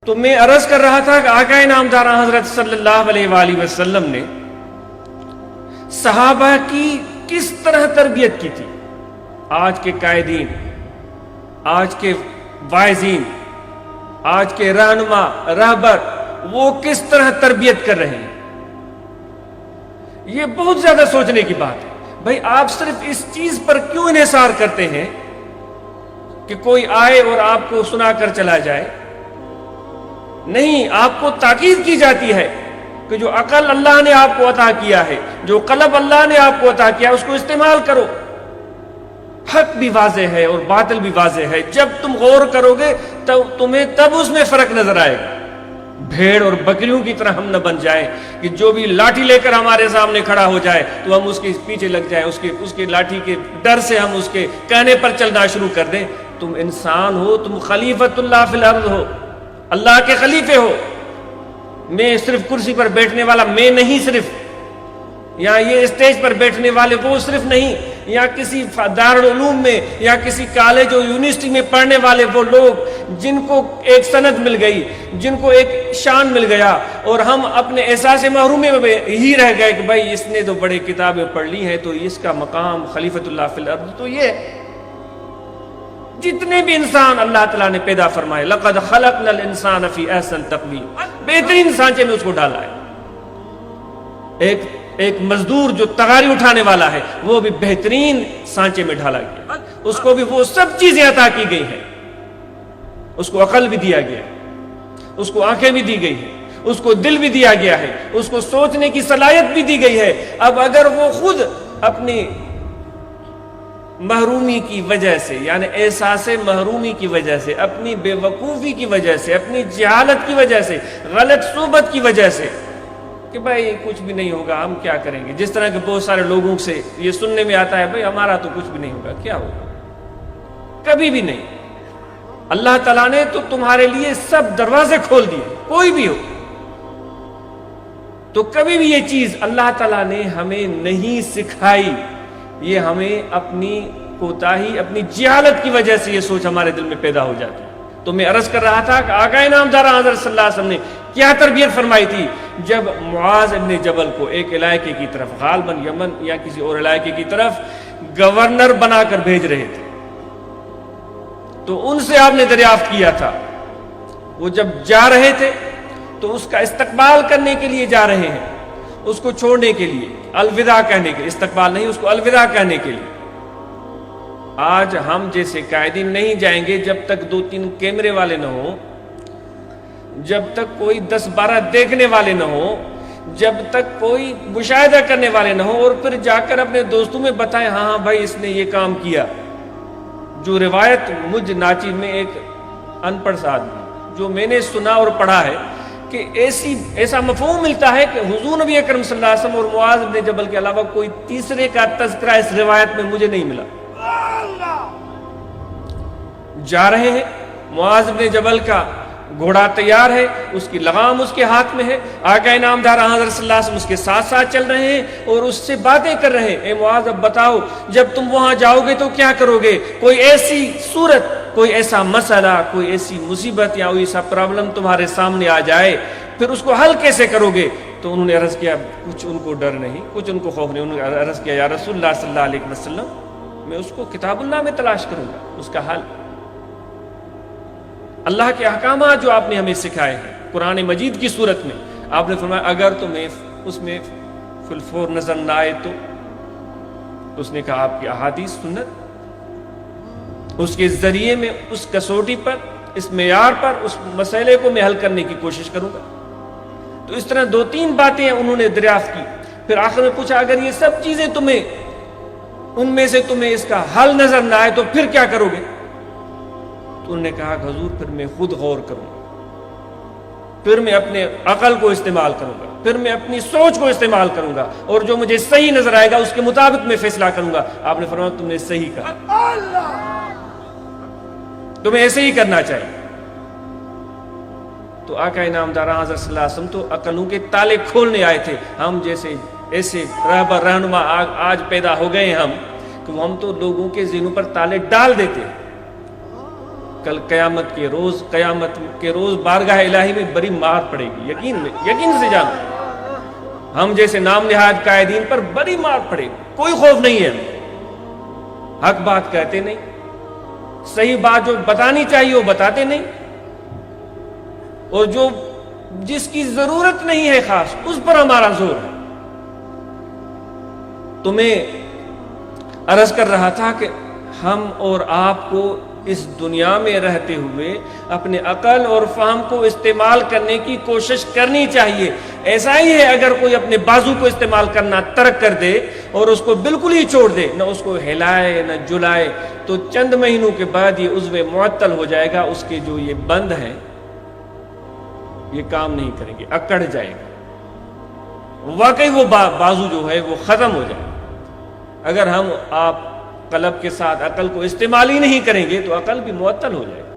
تو میں عرض کر رہا تھا کہ آقا نامدار حضرت صلی اللہ علیہ وآلہ وسلم نے صحابہ کی کس طرح تربیت کی تھی. آج کے قائدین، آج کے واعظین، آج کے رہنما رہبر وہ کس طرح تربیت کر رہے ہیں، یہ بہت زیادہ سوچنے کی بات ہے. بھائی آپ صرف اس چیز پر کیوں انحصار کرتے ہیں کہ کوئی آئے اور آپ کو سنا کر چلا جائے؟ نہیں، آپ کو تاکید کی جاتی ہے کہ جو عقل اللہ نے آپ کو عطا کیا ہے، جو قلب اللہ نے آپ کو عطا کیا، اس کو استعمال کرو. حق بھی واضح ہے اور باطل بھی واضح ہے. جب تم غور کرو گے تو تمہیں تب اس میں فرق نظر آئے گا. بھیڑ اور بکریوں کی طرح ہم نہ بن جائیں کہ جو بھی لاٹھی لے کر ہمارے سامنے کھڑا ہو جائے تو ہم اس کے پیچھے لگ جائیں، اس کے لاٹھی کے ڈر سے ہم اس کے کہنے پر چلنا شروع کر دیں. تم انسان ہو، تم خلیفۃ اللہ فی الارض ہو، اللہ کے خلیفے ہو. میں صرف کرسی پر بیٹھنے والا میں نہیں، صرف یا یہ اسٹیج پر بیٹھنے والے وہ صرف نہیں، یا کسی دارالعلوم میں یا کسی کالج اور یونیورسٹی میں پڑھنے والے وہ لوگ جن کو ایک سند مل گئی، جن کو ایک شان مل گیا، اور ہم اپنے احساس محرومی میں ہی رہ گئے کہ بھائی اس نے تو بڑے کتابیں پڑھ لی ہیں تو اس کا مقام خلیفۃ اللہ فی الارض. تو یہ جتنے بھی انسان اللہ تعالیٰ نے پیدا فرمائے، لقد خلقنا الانسان فی احسن تقویم، بہترین سانچے میں اس کو ڈالا ہے. ایک مزدور جو تغاری اٹھانے والا ہے وہ بھی بہترین سانچے میں ڈالا گیا. اس کو بھی وہ سب چیزیں عطا کی گئی ہیں. اس کو عقل بھی دیا گیا، اس کو آنکھیں بھی دی گئی ہیں، اس کو دل بھی دیا گیا ہے، اس کو سوچنے کی صلاحیت بھی دی گئی ہے. اب اگر وہ خود اپنی محرومی کی وجہ سے، یعنی احساس محرومی کی وجہ سے، اپنی بے وقوفی کی وجہ سے، اپنی جہالت کی وجہ سے، غلط صحبت کی وجہ سے کہ بھائی کچھ بھی نہیں ہوگا، ہم کیا کریں گے، جس طرح کہ بہت سارے لوگوں سے یہ سننے میں آتا ہے بھائی ہمارا تو کچھ بھی نہیں ہوگا، کیا ہوگا، کبھی بھی نہیں. اللہ تعالیٰ نے تو تمہارے لیے سب دروازے کھول دیے، کوئی بھی ہو. تو کبھی بھی یہ چیز اللہ تعالیٰ نے ہمیں نہیں سکھائی. یہ ہمیں اپنی کوتاہی، اپنی جہالت کی وجہ سے یہ سوچ ہمارے دل میں پیدا ہو جاتی ہے. تو میں عرض کر رہا تھا کہ آقا نامدار حضرت صلی اللہ علیہ وسلم نے کیا تربیت فرمائی تھی جب معاذ ابن جبل کو ایک علاقے کی طرف، غالباً یمن یا کسی اور علاقے کی طرف گورنر بنا کر بھیج رہے تھے. تو ان سے آپ نے دریافت کیا تھا، وہ جب جا رہے تھے تو اس کا استقبال کرنے کے لیے جا رہے ہیں، اس کو چھوڑنے کے لیے، الوداع کہنے کے، استقبال نہیں، اس کو الوداع کہنے کے لیے. آج ہم جیسے قائدین نہیں جائیں گے جب تک 2-3 کیمرے والے نہ ہوں، جب تک کوئی 10-12 دیکھنے والے نہ ہوں، جب تک کوئی مشاہدہ کرنے والے نہ ہوں، اور پھر جا کر اپنے دوستوں میں بتائیں ہاں بھائی اس نے یہ کام کیا. جو روایت مجھ ناچی میں ایک ان پڑھ آدمی جو میں نے سنا اور پڑھا ہے کہ ایسا مفہوم ملتا ہے کہ حضور نبی اکرم صلی اللہ علیہ وسلم اور معاذ بن جبل کے علاوہ کوئی تیسرے کا تذکرہ اس روایت میں مجھے نہیں ملا. جا رہے ہیں، معاذ بن جبل کا گھوڑا تیار ہے، اس کی لگام اس کے ہاتھ میں ہے، آقا نامدار حضرت صلی اللہ علیہ وسلم اس کے ساتھ ساتھ چل رہے ہیں اور اس سے باتیں کر رہے ہیں. اے معاذ اب بتاؤ جب تم وہاں جاؤ گے تو کیا کرو گے؟ کوئی ایسی صورت، کوئی ایسا مسئلہ، کوئی ایسی مصیبت یا کوئی ایسا پرابلم تمہارے سامنے آ جائے، پھر اس کو حل کیسے کرو گے؟ تو انہوں نے عرض کیا، کچھ ان کو ڈر نہیں، کچھ ان کو خوف نہیں. انہوں نے عرض کیا یا رسول اللہ صلی اللہ علیہ وسلم میں اس کو کتاب اللہ میں تلاش کروں گا، اس کا حل. اللہ کے احکامات جو آپ نے ہمیں سکھائے ہیں قرآن مجید کی صورت میں، آپ نے فرمایا اگر تمہیں اس میں فی الفور نظر نہ آئے تو اس نے کہا آپ کی احادیث سنت، اس کے ذریعے میں اس کسوٹی پر، اس معیار پر اس مسئلے کو میں حل کرنے کی کوشش کروں گا. تو اس طرح 2-3 باتیں انہوں نے دریافت کی. پھر آخر میں پوچھا اگر یہ سب چیزیں تمہیں، ان میں سے تمہیں اس کا حل نظر نہ آئے تو پھر کیا کرو گے؟ تو انہوں نے کہا کہ حضور پھر میں خود غور کروں گا، پھر میں اپنے عقل کو استعمال کروں گا، پھر میں اپنی سوچ کو استعمال کروں گا، اور جو مجھے صحیح نظر آئے گا اس کے مطابق میں فیصلہ کروں گا. آپ نے فرمایا تم نے صحیح کہا، تمہیں ایسے ہی کرنا چاہیے. تو آقا نامدار حضرت صلی اللہ علیہ وسلم تو عقلوں کے تالے کھولنے آئے تھے. ہم جیسے ایسے رہبر رہنما آج پیدا ہو گئے ہم کہ ہم تو لوگوں کے ذہنوں پر تالے ڈال دیتے ہیں. کل قیامت کے روز بارگاہ الہی میں بڑی مار پڑے گی، یقین سے جانو، ہم جیسے نام نہاد قائدین پر بڑی مار پڑے گی، کوئی خوف نہیں ہے، حق بات کہتے نہیں، صحیح بات جو بتانی چاہیے وہ بتاتے نہیں، اور جس کی ضرورت نہیں ہے خاص اس پر ہمارا زور ہے۔ تمہیں عرض کر رہا تھا کہ ہم اور آپ کو اس دنیا میں رہتے ہوئے اپنے عقل اور فہم کو استعمال کرنے کی کوشش کرنی چاہیے۔ ایسا ہی ہے اگر کوئی اپنے بازو کو استعمال کرنا ترک کر دے اور اس کو بالکل ہی چھوڑ دے، نہ اس کو ہلائے نہ جلائے، تو چند مہینوں کے بعد یہ عضو معطل ہو جائے گا، اس کے جو یہ بند ہے یہ کام نہیں کریں گے، اکڑ جائے گا، واقعی وہ بازو جو ہے وہ ختم ہو جائے گا۔ اگر ہم آپ قلب کے ساتھ عقل کو استعمال ہی نہیں کریں گے تو عقل بھی معطل ہو جائے گا۔